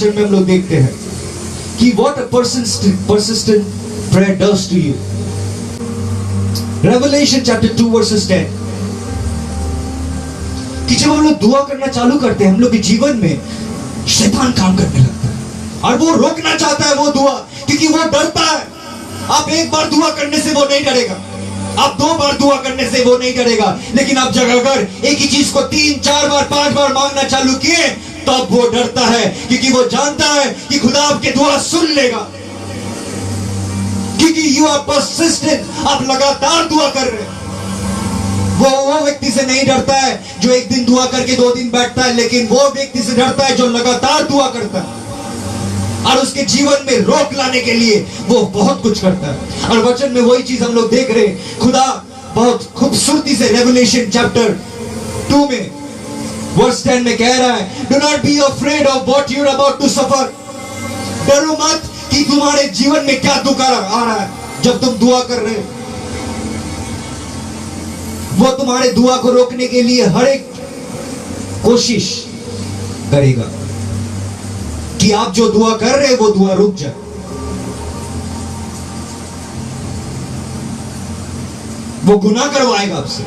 वचन में हम लोग देखते हैं कि what a persistent prayer does to you. Revelation chapter 2 verses 10. कि जब हम लोग दुआ करना चालू करते हैं, हम लोग के जीवन में शैतान काम करने लगता है और वो रोकना चाहता है वो दुआ, क्योंकि वो डरता है। आप एक बार दुआ करने से वो नहीं डरेगा, आप 2 बार दुआ करने से वो नहीं डरेगा, लेकिन आप जब अगर एक ही चीज को 3, 4 बार, 5 बार मांगना चालू किए तब वो डरता है, क्योंकि वो जानता है कि खुदा आपके दुआ सुन लेगा, क्योंकि यू आर परसिस्टेंट, आप लगातार दुआ कर रहे हैं। वो व्यक्ति से नहीं डरता है जो एक दिन दुआ करके 2 दिन बैठता है, लेकिन वो व्यक्ति से डरता है जो लगातार दुआ करता है और उसके जीवन में रोक लाने के लिए वो बहुत कुछ करता है। और वचन में वही चीज हम लोग देख रहे हैं। खुदा बहुत खूबसूरती से रेवलेशन चैप्टर 2 में वर्स 10 में कह रहा है, do not be afraid of what you are about to suffer. डरो मत कि तुम्हारे जीवन में क्या दुख आ रहा है। जब तुम दुआ कर रहे हो, वो तुम्हारे दुआ को रोकने के लिए हर एक कोशिश करेगा कि आप जो दुआ कर रहे हैं वो दुआ रुक जाए। वो गुनाह करवाएगा आपसे,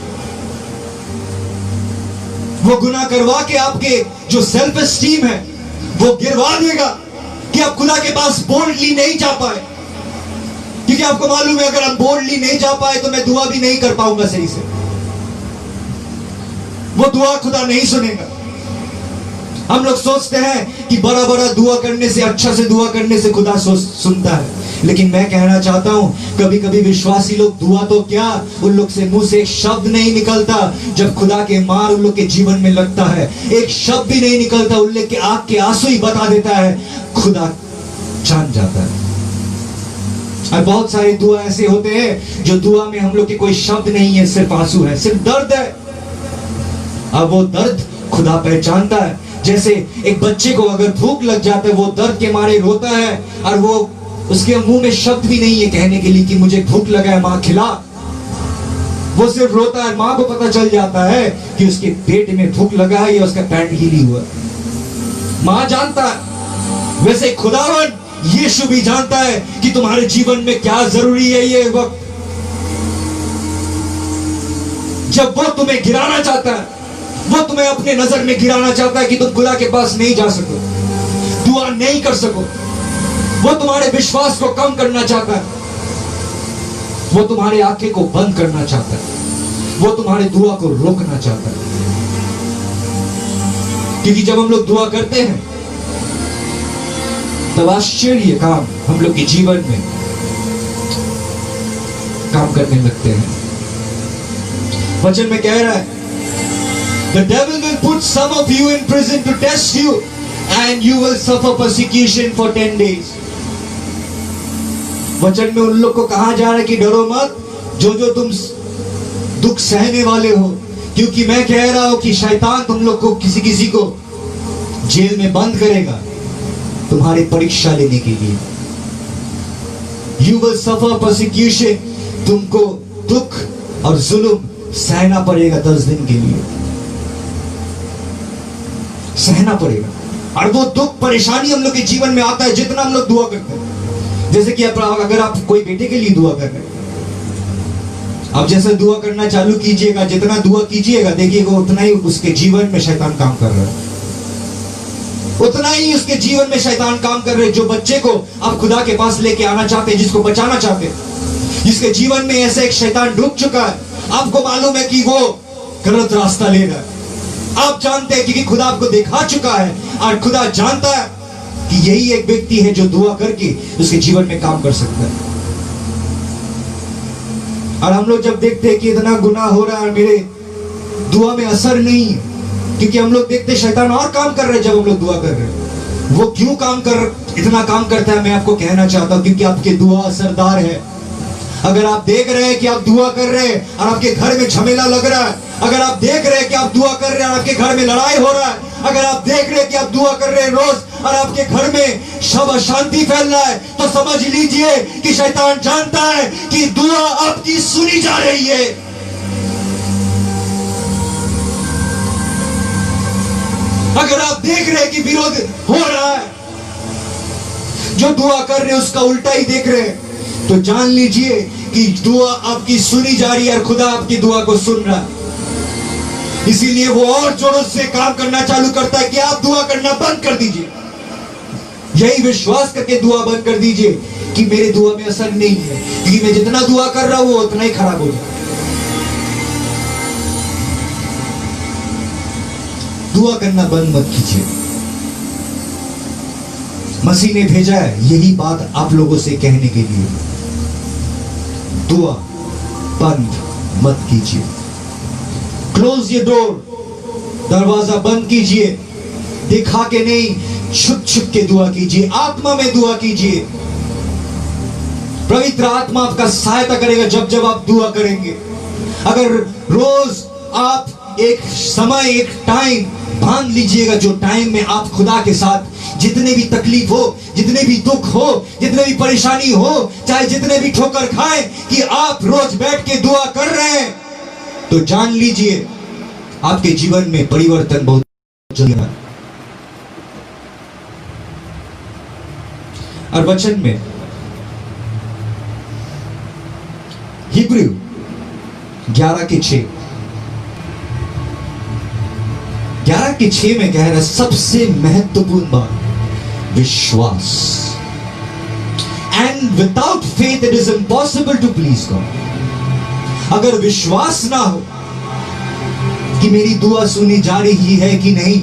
वो गुनाह करवा के आपके जो सेल्फ एस्टीम है वो गिरवा देगा कि आप खुदा के पास बोल्डली नहीं जा पाए, क्योंकि आपको मालूम है अगर हम बोल्डली नहीं जा पाए तो मैं दुआ भी नहीं कर पाऊंगा सही से। वो दुआ खुदा नहीं सुनेगा। हम लोग सोचते हैं कि बड़ा बड़ा दुआ करने से, अच्छा से दुआ करने से खुदा सुनता है, लेकिन मैं कहना चाहता हूं कभी कभी विश्वासी लोग दुआ तो क्या, उन लोग से मुंह से एक शब्द नहीं निकलता। जब खुदा के मार उन लोग के जीवन में लगता है, एक शब्द भी नहीं निकलता, उन लोग के आंख के आंसू ही बता देता है, खुदा जान जाता है। और बहुत सारी दुआ ऐसे होते हैं जो दुआ में हम लोग के कोई शब्द नहीं है, सिर्फ आंसू है, सिर्फ दर्द है। अब वो दर्द खुदा पहचानता है। जैसे एक बच्चे को अगर भूख लग जाता है, वो दर्द के मारे रोता है और वो उसके मुंह में शब्द भी नहीं है कहने के लिए कि मुझे भूख लगा है, मां खिला। वो सिर्फ रोता है। मां को पता चल जाता है कि उसके पेट में भूख लगा है या उसका पैंट गीली हुआ। मां जानता है। वैसे खुदावन यीशु भी जानता है कि तुम्हारे जीवन में क्या जरूरी है। ये वक्त जब वो तुम्हें गिराना चाहता है, वो तुम्हें अपने नजर में गिराना चाहता है कि तुम खुदा के पास नहीं जा सको, दुआ नहीं कर सको, वो तुम्हारे विश्वास को कम करना चाहता है, वो तुम्हारी आंखें को बंद करना चाहता है, वो तुम्हारे दुआ को रोकना चाहता है। क्योंकि जब हम लोग दुआ करते हैं तब आश्चर्य काम हम लोग के जीवन में काम करने लगते हैं। वचन में कह रहा है, the devil will put some of you in prison to test you and you will suffer persecution for 10 days. वचन में उन लोग को कहा जा रहा है कि डरो मत, जो जो तुम दुख सहने वाले हो, क्योंकि मैं कह रहा हूं कि शैतान तुम लोग को किसी किसी को जेल में बंद करेगा तुम्हारी परीक्षा लेने के लिए। You will suffer persecution, तुमको दुख और जुल्म सहना पड़ेगा 10 दिन के लिए, सहना पड़ेगा। और वो दुख परेशानी हम लोग के जीवन में आता है जितना हम लोग दुआ करते हैं। जैसे कि अगर आप कोई बेटे के लिए दुआ कर रहे हैं, आप जैसे दुआ करना चालू कीजिएगा, जितना दुआ कीजिएगा देखिएगा उतना ही उसके जीवन में शैतान काम कर रहा है, उतना ही उसके जीवन में शैतान काम कर रहे हैं। जो बच्चे को आप खुदा के पास लेके आना चाहते हैं, जिसको बचाना चाहते हैं, जिसके जीवन में ऐसे एक शैतान डूब चुका है, आपको मालूम है कि वो गलत रास्ता ले रहा है, आप जानते हैं क्योंकि खुदा आपको दिखा चुका है और खुदा जानता है कि यही एक व्यक्ति है जो दुआ करके उसके जीवन में काम कर सकता है। और हम लोग जब देखते हैं कि इतना गुनाह हो रहा है और मेरे दुआ में असर नहीं है, क्योंकि हम लोग देखते शैतान और काम कर रहे हैं। जब हम लोग दुआ कर रहे हैं, वो क्यों इतना काम करता है, मैं आपको कहना चाहता हूं क्योंकि आपकी दुआ असरदार है। अगर आप देख रहे हैं कि आप दुआ कर रहे हैं और आपके घर में झमेला लग रहा है, अगर आप देख रहे हैं कि आप दुआ कर रहे हैं और आपके घर में लड़ाई हो रहा है, अगर आप देख रहे हैं कि आप दुआ कर रहे हैं रोज और आपके घर में सब अशांति फैल रहा है, तो समझ लीजिए कि शैतान जानता है कि दुआ आपकी सुनी जा रही है। अगर आप देख रहे हैं कि विरोध हो रहा है, जो दुआ कर रहे हैं उसका उल्टा ही देख रहे हैं, तो जान लीजिए कि दुआ आपकी सुनी जा रही है और खुदा आपकी दुआ को सुन रहा है। इसीलिए वो और जोरों से काम करना चालू करता है कि आप दुआ करना बंद कर दीजिए। यही विश्वास करके दुआ बंद कर दीजिए कि मेरे दुआ में असर नहीं है, क्योंकि मैं जितना दुआ कर रहा हूं वो उतना ही खराब हो जाए। दुआ करना बंद मत कीजिए। मसीह ने भेजा है यही बात आप लोगों से कहने के लिए। दुआ बंद मत कीजिए। क्लोज योर डोर, दरवाजा बंद कीजिए। दिखा के नहीं, छुप छुप के दुआ कीजिए, आत्मा में दुआ कीजिए। पवित्र आत्मा आपका सहायता करेगा जब जब आप दुआ करेंगे। अगर रोज आप एक समय, एक टाइम बांध लीजिएगा, जो टाइम में आप खुदा के साथ जितने भी तकलीफ हो, जितने भी दुख हो, जितने भी परेशानी हो, चाहे जितने भी ठोकर खाए, कि आप रोज बैठ के दुआ कर रहे हैं, तो जान लीजिए आपके जीवन में परिवर्तन बहुत जल्दी है। और वचन में हिब्रू 11:6 में कह रहा है, सबसे महत्वपूर्ण बात विश्वास। And without faith it is impossible to please God. अगर विश्वास ना हो कि मेरी दुआ सुनी जा रही है कि नहीं,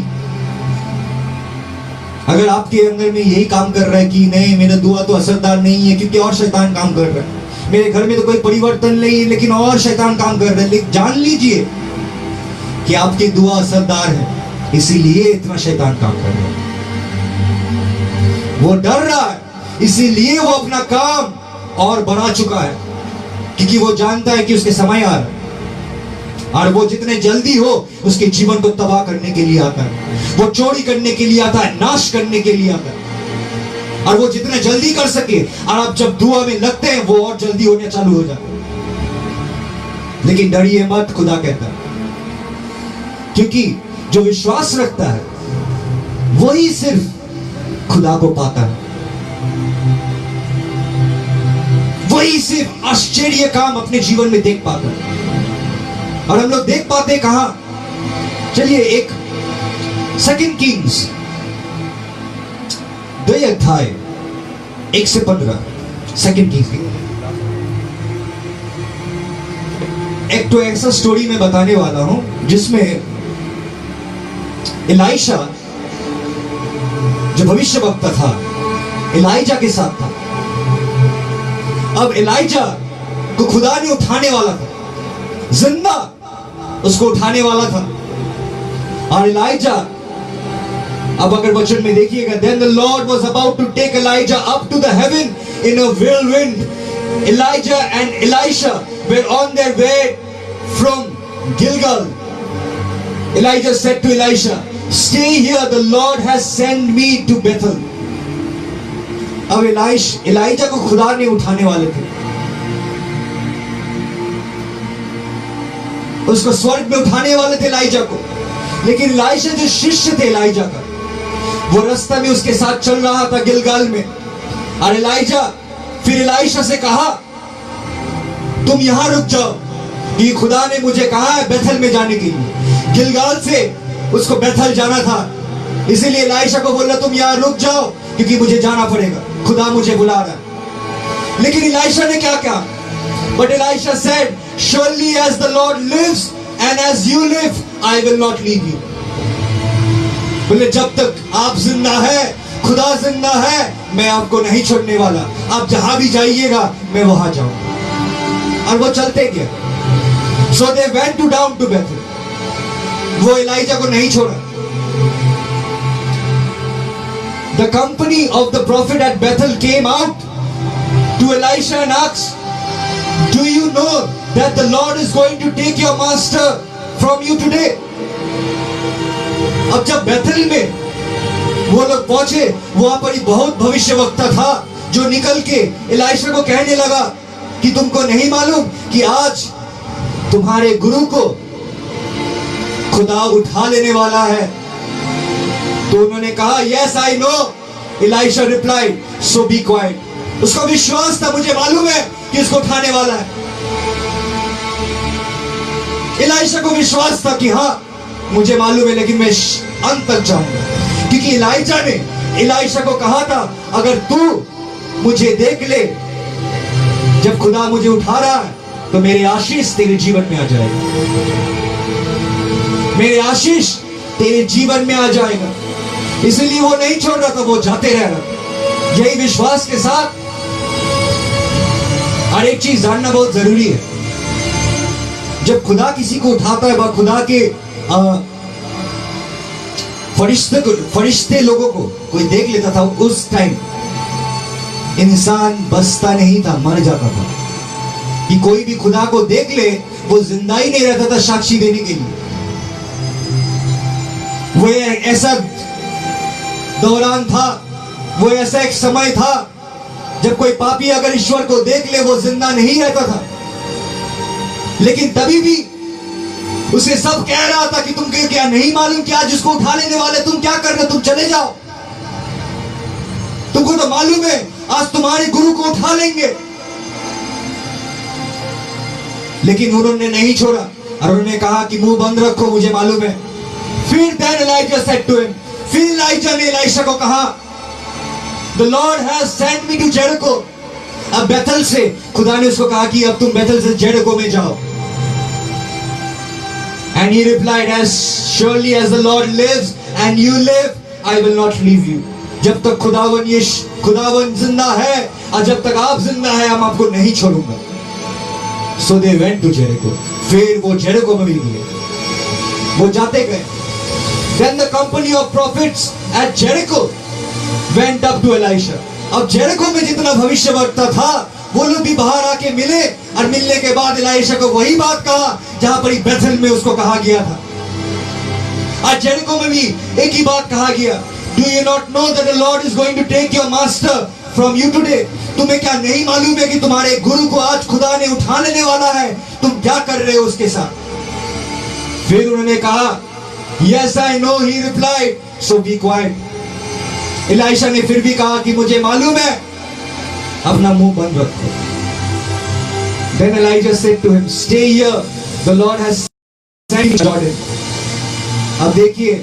अगर आपके अंदर में यही काम कर रहा है कि नहीं मेरा दुआ तो असरदार नहीं है क्योंकि और शैतान काम कर रहा है, मेरे घर में तो कोई परिवर्तन नहीं है लेकिन और शैतान काम कर रहा है, लेकिन जान लीजिए कि आपकी दुआ असरदार है, इसीलिए इतना शैतान काम कर रहा है। वो डर रहा है, इसीलिए वो अपना काम और बढ़ा चुका है, क्योंकि वो जानता है कि उसके समय आ रहा है और वो जितने जल्दी हो उसके जीवन को तबाह करने के लिए आता है। वो चोरी करने के लिए आता है, नाश करने के लिए आता है, और वो जितना जल्दी कर सके। और आप जब दुआ में लगते हैं वो और जल्दी होने चालू हो जाता है। लेकिन डरिए मत, खुदा कहता है, क्योंकि जो विश्वास रखता है वही सिर्फ खुदा को पाता है, वही सिर्फ आश्चर्य काम अपने जीवन में देख पाता है। और हम लोग देख पाते कहां? चलिए एक 2 किंग्स 2:1-15 2 किंग्स। एक तो ऐसा स्टोरी मैं बताने वाला हूं जिसमें एलाइशा जो भविष्यवक्ता था एलाइजा के साथ था। अब एलाइजा को खुदा ने उठाने वाला था, जिंदा उसको उठाने वाला था। और एलाइजा, अब अगर वचन में देखिएगा, then the Lord was about to take Elijah up to the heaven in a whirlwind. Elijah and Elisha were on their way from Gilgal. Elijah said to Elisha, stay here, the Lord has sent me to Bethel. अब ELISA को खुदा ने उठाने वाले थे, उसको स्वर्ग में उठाने वाले थे एलाइजा को। लेकिन एलाइशा जो शिष्य थे एलाइजा का, वो रास्ते में उसके साथ चल रहा था गिलगाल में। और एलाइजा फिर एलाइशा से कहा तुम यहां रुक जाओ, कि खुदा ने मुझे कहा है बेथल में जाने के लिए। गिलगाल से उसको बेथल जाना था, इसीलिए एलाइशा को बोला तुम यहां रुक जाओ क्योंकि मुझे जाना पड़ेगा, खुदा मुझे बुला रहा है। लेकिन एलाइशा ने क्या कहा? But Elisha said, surely as the Lord lives and as you live, I will not leave you. बोले जब तक आप जिंदा है, खुदा जिंदा है, मैं आपको नहीं छोड़ने वाला। आप जहां भी जाइएगा मैं वहां जाऊंगा। और वो चलते गए। So they went down to Bethel. वो एलाइजा को नहीं छोड़ा। The company of the prophet at Bethel came out to Elisha and asked, do you know that the Lord is going to take your master from you today? अब जब बेथल में वो लोग पहुंचे, वहां पर एक बहुत भविष्यवक्ता था जो निकल के एलाइशा को कहने लगा कि तुमको नहीं मालूम कि आज तुम्हारे गुरु को खुदा उठा लेने वाला है। तो उन्होंने कहा, yes I know Elisha replied, so be quiet. उसका विश्वास था, मुझे मालूम है कि इसको उठाने वाला है। इलाइशा को विश्वास था कि हाँ मुझे मालूम है, लेकिन मैं अंत तक जाऊंगा, क्योंकि इलाइजा ने इलाइशा को कहा था, अगर तू मुझे देख ले जब खुदा मुझे उठा रहा है तो मेरे आशीष तेरे जीवन में आ जाएगा, मेरे आशीष तेरे जीवन में आ जाएगा। इसलिए वो नहीं छोड़ रहा था, वो जाते रह रहा। यही विश्वास के साथ और एक चीज जानना बहुत जरूरी है, जब खुदा किसी को उठाता है, वह खुदा के फरिश्ते लोगों को कोई देख लेता था, उस टाइम इंसान बचता नहीं था, मर जाता था। कि कोई भी खुदा को देख ले वो जिंदा ही नहीं रहता था साक्षी देने के लिए। वो ऐसा दौरान था, वो ऐसा एक समय था जब कोई पापी अगर ईश्वर को देख ले वो जिंदा नहीं रहता था। लेकिन तभी भी उसे सब कह रहा था कि तुम क्या नहीं मालूम कि आज उसको उठा लेने वाले, तुम क्या कर रहे हो, तुम चले जाओ, तुमको तो मालूम है आज तुम्हारे गुरु को उठा लेंगे। लेकिन उन्होंने नहीं छोड़ा और उन्होंने कहा कि मुंह बंद रखो, मुझे मालूम है। फिर then Elijah said to him, फिर इलाइजा ने इलाइशा को कहा, The Lord has sent me to Jericho. अब बैतल से खुदा ने उसको कहा कि अब तुम बैतल से जेरिको में जाओ। And he replied, as surely as the Lord lives and you live, I will not leave you. जब तक खुदावन जिंदा है और जब तक आप जिंदा है, हम आपको नहीं छोड़ूंगा। So they went to Jericho. फिर वो जेरिको में भी गए, वो जाते गए। Then the company of prophets at Jericho went up to Elisha. अब जेरिको में जितना भविष्यवक्ता था वो लोग भी बाहर आके मिले, और मिलने के बाद इलाइशा को वही बात कहा जहां पर बैतल में उसको कहा गया था। आज जेरिको में भी एक ही बात कहा गया, Do you not know that the Lord is going to take your master from you today? तुम्हें क्या नहीं मालूम है कि तुम्हारे गुरु को आज खुदा ने उठा लेने वाला है, तुम क्या कर रहे हो उसके साथ? फिर उन्होंने कहा, Yes, I know, he replied, so be quiet. इलाइशा ने फिर भी कहा कि मुझे मालूम है, अपना मुंह बंद रखो। Then Elijah said to him, Stay here, the Lord has sent you to Jordan. अब देखिए,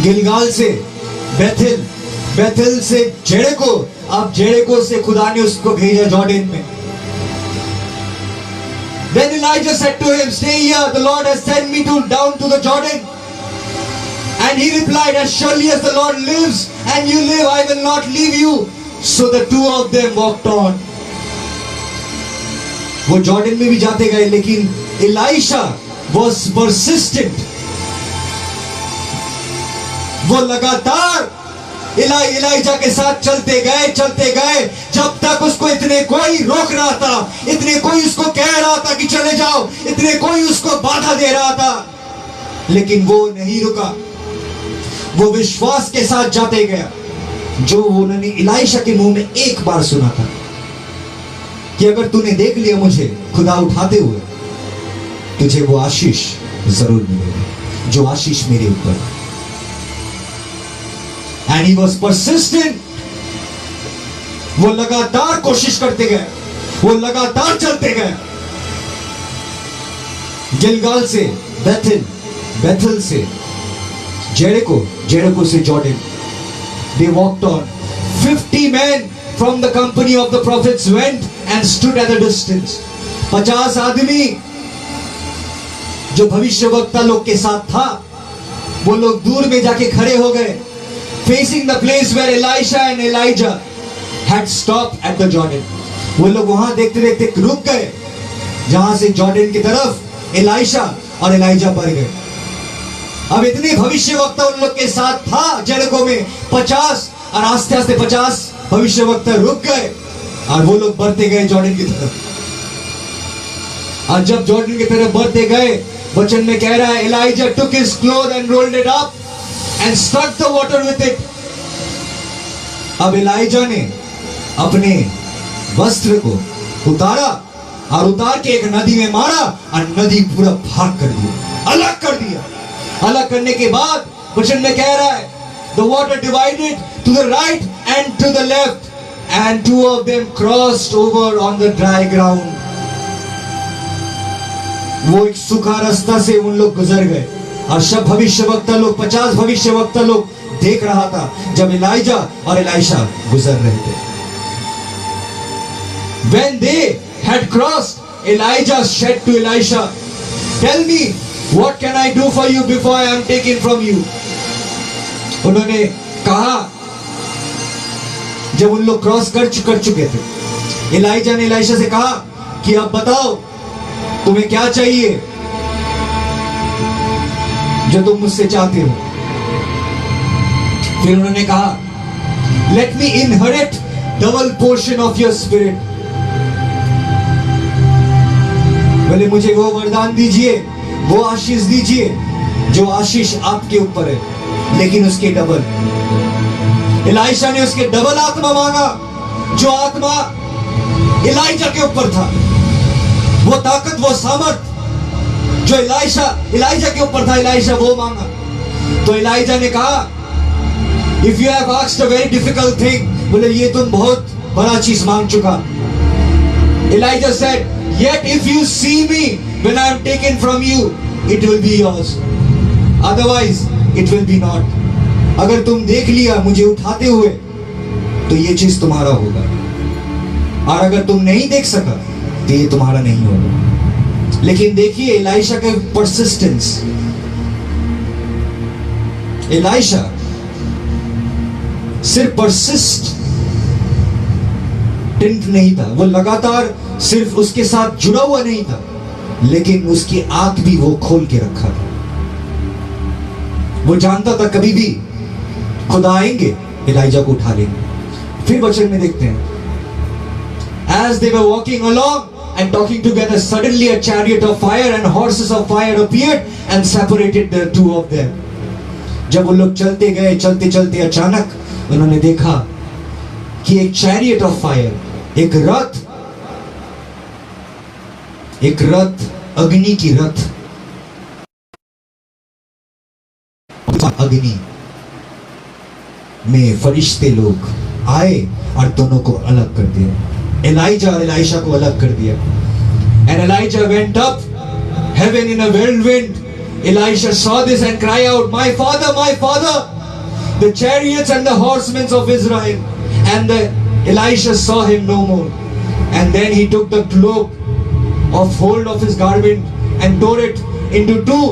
गिलगाल से बैतल से जेरिको, अब जेरिको से खुदा ने उसको भेजा जॉर्डन में। Then Elijah said to him, Stay here, the Lord has sent me down to the Jordan. And he replied, As surely as the Lord lives and you live, I will not leave you. So the two of them walked on. वो Jordan में भी जाते गए, लेकिन इलाइशा was persistent. वो लगातार Elijah के साथ चलते गए जब तक उसको इतने कोई रोक रहा था, इतने कोई उसको कह रहा था कि चले जाओ, इतने कोई उसको बाधा दे रहा था, लेकिन वो नहीं रुका। वो विश्वास के साथ जाते गया जो उन्होंने इलाइशा के मुंह में एक बार सुना था कि अगर तूने देख लिया मुझे खुदा उठाते हुए, तुझे वो आशीष जरूर मिलेगा जो आशीष मेरे ऊपर। And he was persistent. वो लगातार कोशिश करते गए, वो लगातार चलते गए। गिलगाल से बैतल से जेरिको से Jordan. They walked on. 50 men from the company of the prophets went and stood at a distance. 50 आदमी जो भविष्यवक्ता लोग के साथ था, वो लोग दूर में जाके खड़े हो गए, facing the place where Elisha and Elijah had stopped at the Jordan. वो लोग वहां देखते देखते रुक गए जहां से जॉर्डन की तरफ इलाइशा और एलाइजा बढ़ गए। अब इतने भविष्यवक्ता उन लोग के साथ था जेरिको में 50, और आस्ते आस्ते 50 भविष्यवक्ता रुक गए और वो लोग बढ़ते गए जॉर्डन की तरफ। और जब जॉर्डन की तरफ बढ़ते गए, वचन में कह रहा है, Elijah took his cloth and rolled it up and struck the water with it. अब इलाइजा ने अपने वस्त्र को उतारा और उतार के एक नदी में मारा और नदी पूरा भाग कर दिया, अलग कर दिया। अलग करने के बाद वचन में कह रहा है the water divided to the right and to the left, and two of them crossed over on the dry ground. वो एक सूखा रास्ता से उन लोग गुजर गए, और सब भविष्यवक्ता लोग, 50 भविष्यवक्ता लोग देख रहा था जब एलाइजा और एलाइशा गुजर रहे थे. When they had crossed, Elijah said to Elisha, "Tell me, what can I do for you before I am taken from you?" उन्होंने कहा, जब उन लोग क्रॉस कर चुके थे, एलाइजा ने एलाइशा से कहा कि अब बताओ तुम्हें क्या चाहिए जो तुम मुझसे चाहते हो. फिर उन्होंने कहा, "Let me inherit double portion of your spirit." बोले मुझे वो वरदान दीजिए, वो आशीष दीजिए जो आशीष आपके ऊपर है, लेकिन उसके डबल. एलाइशा ने उसके डबल आत्मा मांगा, जो आत्मा एलाइजा के ऊपर था. वो ताकत, वो सामर्थ जो एलाइजा के ऊपर था, एलाइशा वो मांगा. तो एलाइजा ने कहा, "If you have asked a very difficult thing," बोले ये तुम बहुत बड़ा चीज मांग चुका. Elijah said, "Yet if you see me when I am taken from you, it will be yours. Otherwise, it will be not." अगर तुम देख लिया मुझे उठाते हुए तो ये चीज तुम्हारा होगा, और अगर तुम नहीं देख सका तो ये तुम्हारा नहीं होगा. लेकिन देखिए एलाइशा का परसिस्टेंस. एलाइशा सिर्फ परसिस्ट नहीं था, वो लगातार सिर्फ उसके साथ जुड़ा हुआ नहीं था, लेकिन उसकी आंख भी वो खोल के रखा था. वो जानता था कभी भी खुदा आएंगे, एलाइजा को उठा लेंगे. फिर वचन में देखते हैं, as they were walking along and talking together, suddenly a chariot of fire and horses of fire appeared and separated the two of them. जब वो लोग चलते गए, चलते चलते अचानक उन्होंने देखा कि एक चैरियट ऑफ फायर, एक रथ, अग्नि की रथ, अग्नि में फरिश्ते लोग आए और दोनों को अलग कर दिया. एलाइजा और एलाइशा को अलग कर दिया. And Elijah went up heaven in a whirlwind. Elisha saw this and cried out, "My father, my father, the chariots and the horsemen of Israel." And Elisha saw him no more. And then he took the cloak of hold of his garment and tore it into two.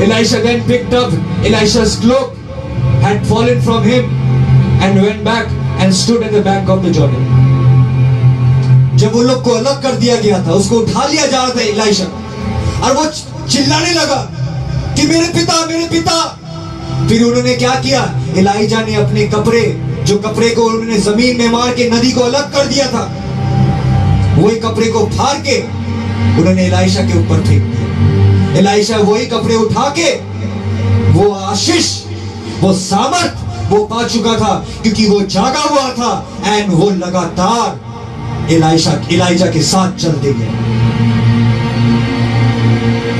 Elisha then picked up Elisha's cloak, had fallen from him, and went back and stood at the bank of the Jordan. जब वो लोग को अलग कर दिया गया था, उसको उठा लिया जा रहा था एलाइशा, और वो चिल्लाने लगा कि मेरे पिता, मेरे पिता. फिर उन्होंने क्या किया, एलाइजा ने अपने कपड़े को उन्होंने जमीन में मार के नदी को अलग कर दिया था, वही कपड़े को फाड़ के उन्होंने एलाइशा के ऊपर फेंक दिया. एलाइशा वही कपड़े उठा के वो आशीष, वो सामर्थ वो पा चुका था, क्योंकि वो जागा हुआ था. एंड वो लगातार एलाइजा के साथ चलते गए.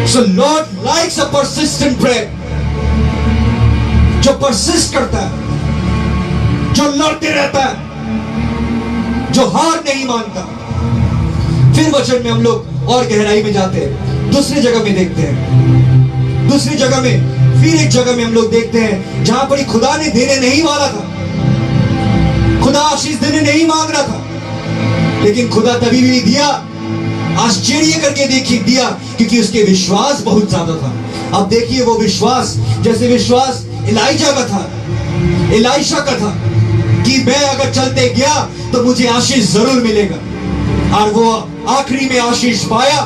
So Lord likes a persistent prayer, जो परसिस्ट करता है, जो लड़ते रहता है, जो हार नहीं मानता. फिर वचन में हम लोग और गहराई में जाते हैं, दूसरी जगह में देखते हैं. दूसरी जगह में, फिर एक जगह में हम लोग देखते हैं जहां पर खुदा ने देने नहीं वाला था, खुदा आशीष देने नहीं मांग रहा था, लेकिन खुदा तभी भी दिया, आश्चर्य करके देखिए दिया, क्योंकि उसके विश्वास बहुत ज्यादा था. अब देखिए वो विश्वास, जैसे विश्वास एलाइजा का था, एलाइशा का था, कि मैं अगर चलते गया तो मुझे आशीष जरूर मिलेगा. और वो आखिरी में आशीष पाया,